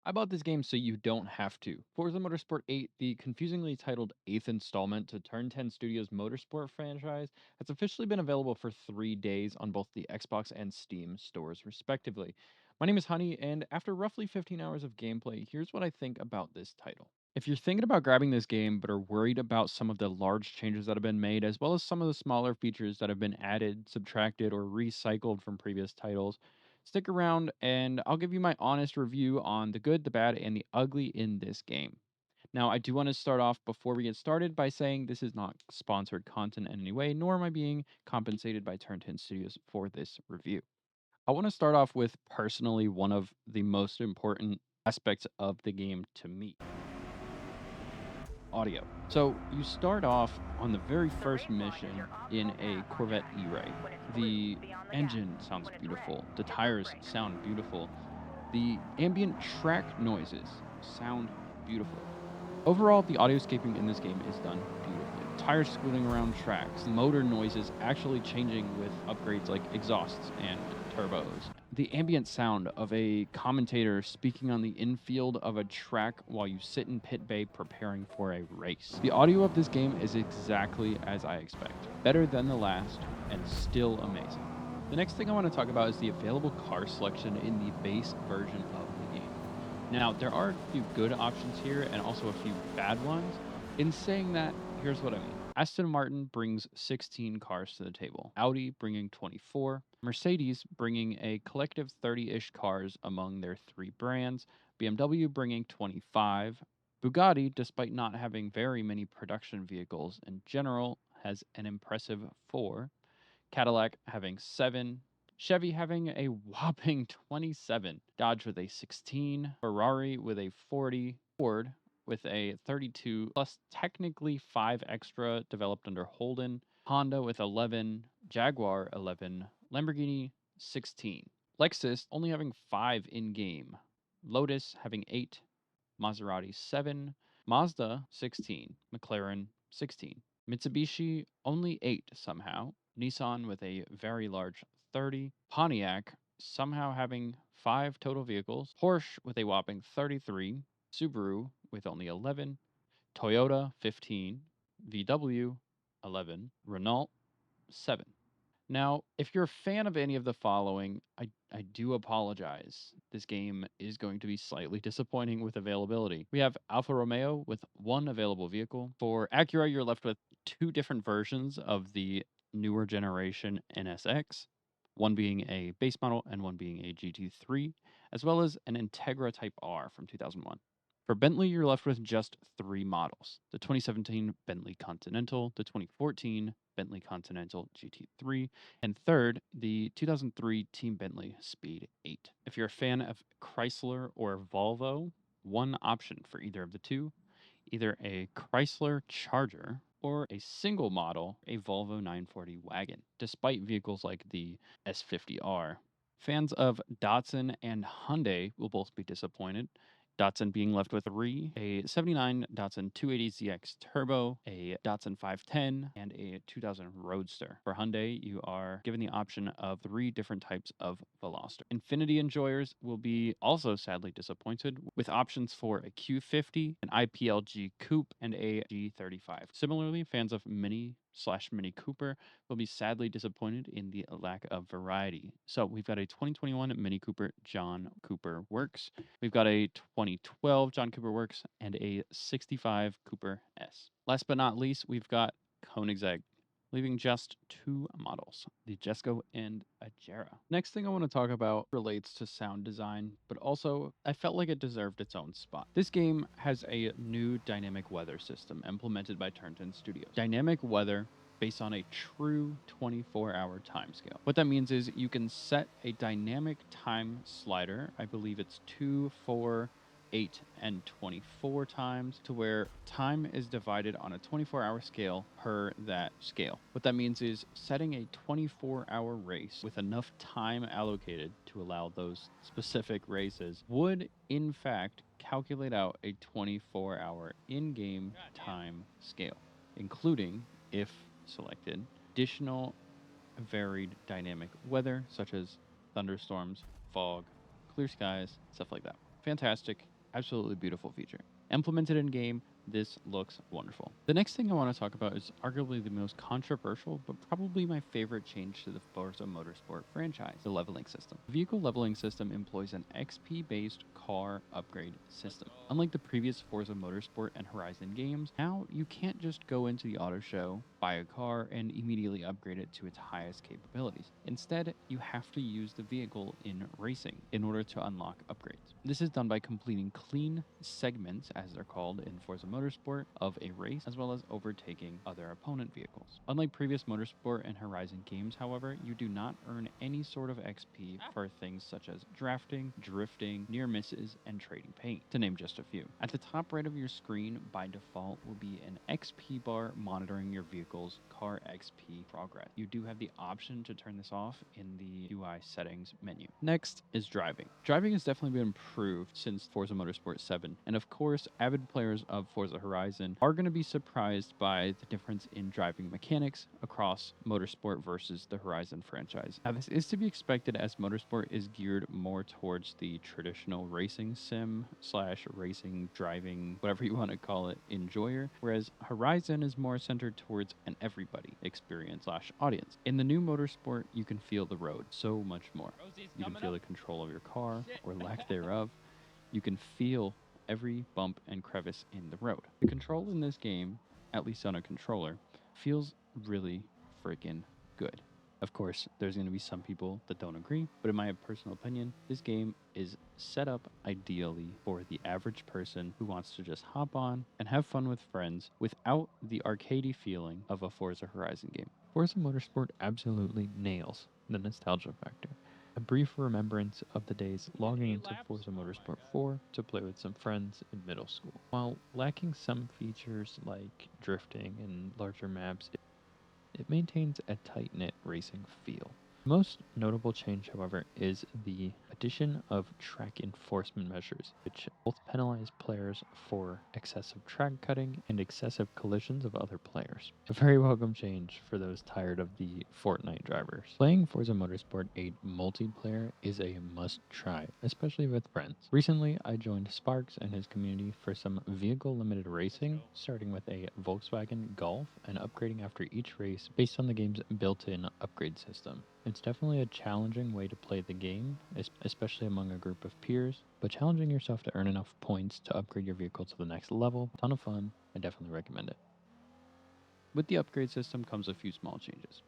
I bought this game so you don't have to. Forza Motorsport 8, the confusingly titled 8th installment to Turn 10 Studios' Motorsport franchise, has officially been available for 3 days on both the Xbox and Steam stores, respectively. My name is Honey, and after roughly 15 hours of gameplay, here's what I think about this title. If you're thinking about grabbing this game but are worried about some of the large changes that have been made, as well as some of the smaller features that have been added, subtracted, or recycled from previous titles, stick around and I'll give you my honest review on the good, the bad, and the ugly in this game. Now, I do want to start off before we get started by saying this is not sponsored content in any way, nor am I being compensated by Turn 10 Studios for this review. I want to start off with personally one of the most important aspects of the game to me: audio. So you start off on the very first mission in a Corvette E-Ray. The engine sounds beautiful. The tires sound beautiful. The ambient track noises sound beautiful. Overall, the audioscaping in this game is done beautifully. Tires squealing around tracks, motor noises actually changing with upgrades like exhausts and turbos. The ambient sound of a commentator speaking on the infield of a track while you sit in pit bay preparing for a race. The audio of this game is exactly as I expect. Better than the last, and still amazing. The next thing I want to talk about is the available car selection in the base version of the game. Now, there are a few good options here and also a few bad ones. In saying that, here's what I mean. Aston Martin brings 16 cars to the table, Audi bringing 24, Mercedes bringing a collective 30-ish cars among their 3 brands, BMW bringing 25, Bugatti, despite not having very many production vehicles in general, has an impressive 4, Cadillac having 7, Chevy having a whopping 27, Dodge with a 16, Ferrari with a 40, Ford with a 32, plus technically 5 extra developed under Holden, Honda with 11, Jaguar 11, Lamborghini 16, Lexus only having 5 in game, Lotus having 8, Maserati 7, Mazda 16, McLaren 16, Mitsubishi only 8 somehow, Nissan with a very large 30, Pontiac somehow having 5 total vehicles, Porsche with a whopping 33, Subaru with only 11, Toyota 15, VW 11, Renault 7. Now, if you're a fan of any of the following, I do apologize. This game is going to be slightly disappointing with availability. We have Alfa Romeo with 1 available vehicle. For Acura, you're left with 2 different versions of the newer generation NSX, one being a base model and one being a GT3, as well as an Integra Type R from 2001. For Bentley, you're left with just 3 models: the 2017 Bentley Continental, the 2014 Bentley Continental GT3, and third, the 2003 Team Bentley Speed 8. If you're a fan of Chrysler or Volvo, one option for either of the two: either a Chrysler Charger or a single model, a Volvo 940 wagon, despite vehicles like the S50R. Fans of Datsun and Hyundai will both be disappointed. Datsun being left with 3: a 79 Datsun 280ZX Turbo, a Datsun 510, and a 2000 Roadster. For Hyundai, you are given the option of 3 different types of Veloster. Infinity enjoyers will be also sadly disappointed with options for a Q50, an IPLG Coupe, and a G35. Similarly, fans of Mini Cooper will be sadly disappointed in the lack of variety. So we've got a 2021 Mini Cooper John Cooper Works. We've got a 2012 John Cooper Works and a 65 Cooper S. Last but not least, we've got Koenigsegg, leaving just 2 models, the Jesko and Agera. Next thing I want to talk about relates to sound design, but also I felt like it deserved its own spot. This game has a new dynamic weather system implemented by Turn 10 Studios. Dynamic weather based on a true 24-hour timescale. What that means is you can set a dynamic time slider, I believe it's 2, 4, 8, and 24 times, to where time is divided on a 24-hour scale per that scale. What that means is setting a 24-hour race with enough time allocated to allow those specific races would, in fact, calculate out a 24-hour in-game time scale, including, if selected, additional varied dynamic weather such as thunderstorms, fog, clear skies, stuff like that. Fantastic. Absolutely beautiful feature. Implemented in game, this looks wonderful. The next thing I want to talk about is arguably the most controversial, but probably my favorite change to the Forza Motorsport franchise, the leveling system. The vehicle leveling system employs an XP-based car upgrade system. Unlike the previous Forza Motorsport and Horizon games, now you can't just go into the auto show, buy a car, and immediately upgrade it to its highest capabilities. Instead, you have to use the vehicle in racing in order to unlock upgrades. This is done by completing clean segments, as they're called in Forza Motorsport, of a race, as well as overtaking other opponent vehicles. Unlike previous Motorsport and Horizon games, however, you do not earn any sort of XP for things such as drafting, drifting, near misses, and trading paint, to name just a few. At the top right of your screen, by default, will be an XP bar monitoring your vehicle's car XP progress. You do have the option to turn this off in the UI settings menu. Next is driving. Driving has definitely been improved since Forza Motorsport 7, and of course, avid players of Forza Horizon are going to be surprised by the difference in driving mechanics across Motorsport versus the Horizon franchise. Now, this is to be expected as Motorsport is geared more towards the traditional racing sim slash racing driving, whatever you want to call it, enjoyer, whereas Horizon is more centered towards an everybody experience slash audience. In the new Motorsport, you can feel the road so much more. You can feel the control of your car, or lack thereof. You can feel every bump and crevice in the road. The control in this game, at least on a controller, feels really freaking good. Of course, there's going to be some people that don't agree, but in my personal opinion, this game is set up ideally for the average person who wants to just hop on and have fun with friends without the arcadey feeling of a Forza Horizon game. Forza Motorsport absolutely nails the nostalgia factor. A brief remembrance of the days logging into Forza Motorsport 4 to play with some friends in middle school. While lacking some features like drifting and larger maps, it maintains a tight-knit racing feel. The most notable change, however, is the addition of track enforcement measures, which both penalize players for excessive track cutting and excessive collisions of other players. A very welcome change for those tired of the Fortnite drivers. Playing Forza Motorsport 8 multiplayer is a must-try, especially with friends. Recently, I joined Sparks and his community for some vehicle-limited racing, starting with a Volkswagen Golf and upgrading after each race based on the game's built-in upgrade system. It's definitely a challenging way to play the game, especially among a group of peers, but challenging yourself to earn enough points to upgrade your vehicle to the next level, ton of fun, I definitely recommend it. With the upgrade system comes a few small changes.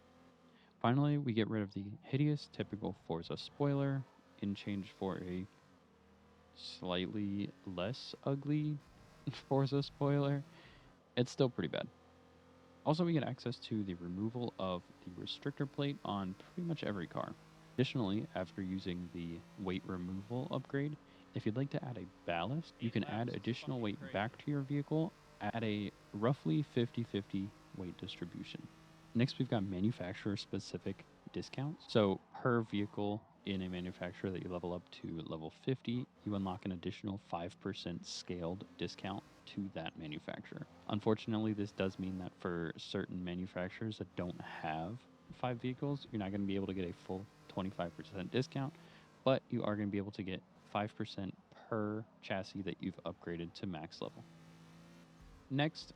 Finally, we get rid of the hideous typical Forza spoiler in change for a slightly less ugly Forza spoiler. It's still pretty bad. Also, we get access to the removal of the restrictor plate on pretty much every car. Additionally, after using the weight removal upgrade, if you'd like to add a ballast, you can add additional weight back to your vehicle at a roughly 50-50 weight distribution. Next, we've got manufacturer-specific discounts. So per vehicle in a manufacturer that you level up to level 50, you unlock an additional 5% scaled discount to that manufacturer. Unfortunately, this does mean that for certain manufacturers that don't have 5 vehicles, you're not going to be able to get a full 25% discount, but you are going to be able to get 5% per chassis that you've upgraded to max level. Next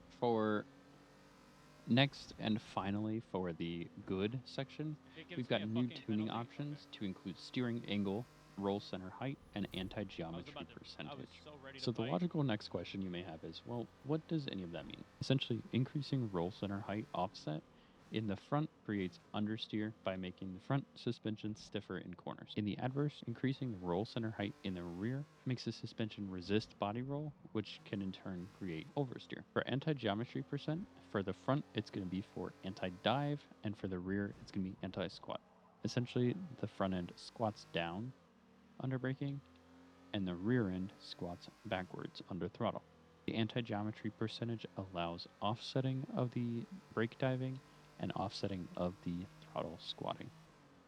and finally for the good section, we've got new tuning options to include steering angle, roll center height, and anti-geometry percentage. So the logical next question you may have is, well, what does any of that mean? Essentially, increasing roll center height offset in the front creates understeer by making the front suspension stiffer in corners. In the adverse, increasing the roll center height in the rear makes the suspension resist body roll, which can in turn create oversteer. For anti-geometry percent, for the front, it's going to be for anti-dive, and for the rear, it's going to be anti-squat. Essentially, the front end squats down under braking, and the rear end squats backwards under throttle. The anti-geometry percentage allows offsetting of the brake diving and offsetting of the throttle squatting.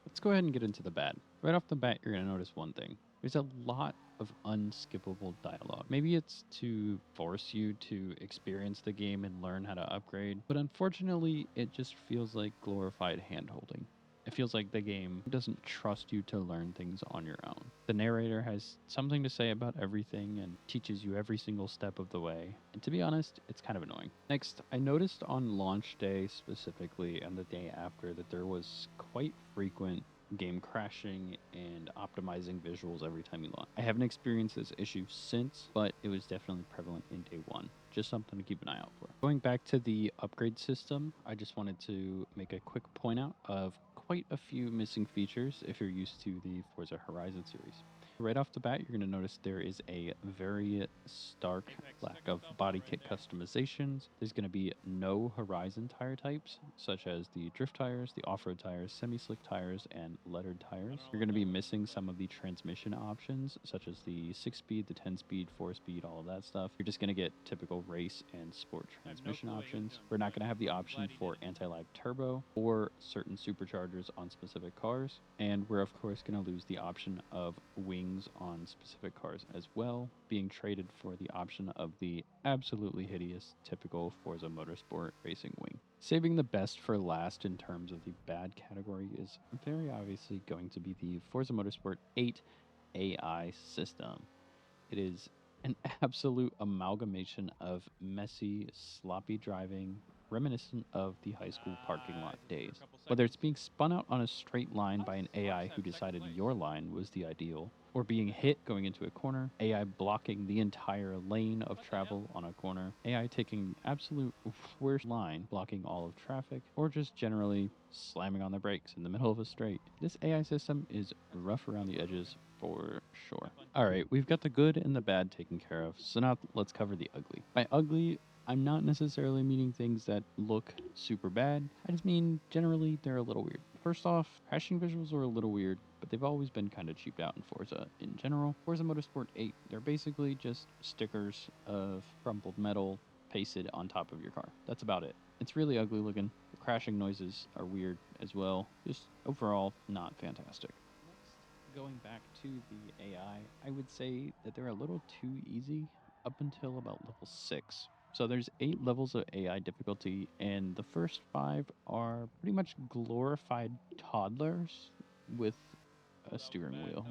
Let's go ahead and get into the bad. Right off the bat, you're going to notice one thing. There's a lot of unskippable dialogue. Maybe it's to force you to experience the game and learn how to upgrade, but unfortunately, it just feels like glorified hand-holding. It feels like the game doesn't trust you to learn things on your own. The narrator has something to say about everything and teaches you every single step of the way. And to be honest, it's kind of annoying. Next, I noticed on launch day specifically and the day after that there was quite frequent game crashing and optimizing visuals every time you launch. I haven't experienced this issue since, but it was definitely prevalent in day one. Just something to keep an eye out for. Going back to the upgrade system, I just wanted to make a quick point out of quite a few missing features if you're used to the Forza Horizon series. Right off the bat, you're going to notice there is a very stark lack of body kit customizations. There's going to be no Horizon tire types, such as the drift tires, the off-road tires, semi-slick tires, and lettered tires. You're going to be missing some of the transmission options, such as the 6-speed, the 10-speed, 4-speed, all of that stuff. You're just going to get typical race and sport transmission options. We're not going to have the option for anti-lag turbo or certain superchargers on specific cars. And we're, of course, going to lose the option of wing on specific cars as well, being traded for the option of the absolutely hideous typical Forza Motorsport racing wing. Saving the best for last in terms of the bad category is very obviously going to be the Forza Motorsport 8 AI system. It is an absolute amalgamation of messy, sloppy driving, reminiscent of the high school parking lot days. Whether it's being spun out on a straight line by an AI who decided your line was the ideal, or being hit going into a corner, AI blocking the entire lane of travel on a corner, AI taking absolute worst line, blocking all of traffic, or just generally slamming on the brakes in the middle of a straight. This AI system is rough around the edges for sure. All right, we've got the good and the bad taken care of, so now let's cover the ugly. By ugly, I'm not necessarily meaning things that look super bad. I just mean generally they're a little weird. First off, crashing visuals are a little weird, but they've always been kind of cheaped out in Forza in general. Forza Motorsport 8, they're basically just stickers of crumpled metal pasted on top of your car. That's about it. It's really ugly looking. The crashing noises are weird as well. Just overall, not fantastic. Going back to the AI, I would say that they're a little too easy up until about level 6. So there's 8 levels of AI difficulty, and the first 5 are pretty much glorified toddlers with a steering wheel.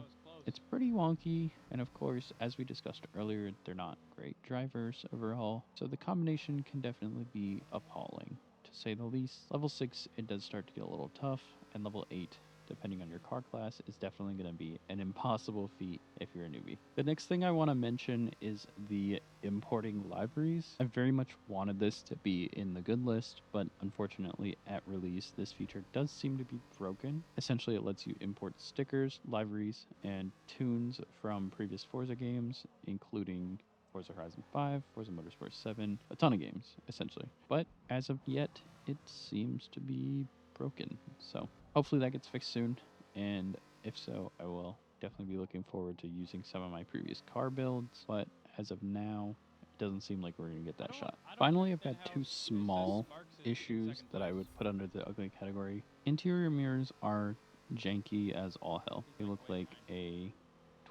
It's pretty wonky, and of course, as we discussed earlier, they're not great drivers overall, so the combination can definitely be appalling, to say the least. Level 6, it does start to get a little tough, and level 8, depending on your car class, is definitely going to be an impossible feat if you're a newbie. The next thing I want to mention is the importing liveries. I very much wanted this to be in the good list, but unfortunately at release, this feature does seem to be broken. Essentially, it lets you import stickers, liveries, and tunes from previous Forza games, including Forza Horizon 5, Forza Motorsport 7, a ton of games, essentially. But as of yet, it seems to be broken. So hopefully that gets fixed soon, and if so, I will definitely be looking forward to using some of my previous car builds, but as of now, it doesn't seem like we're going to get that shot. Finally, I've got 2 small issues that I would put under the ugly category. Interior mirrors are janky as all hell. They look like a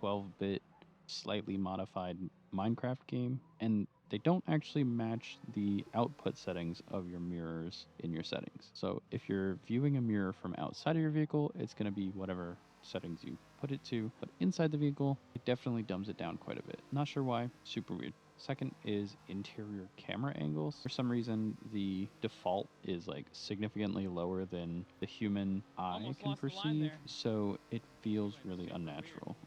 12-bit, slightly modified Minecraft game, and they don't actually match the output settings of your mirrors in your settings. So if you're viewing a mirror from outside of your vehicle, it's going to be whatever settings you put it to, but inside the vehicle, it definitely dumbs it down quite a bit. Not sure why, super weird. Second is interior camera angles. For some reason, the default is like significantly lower than the human eye can perceive, so it feels really unnatural.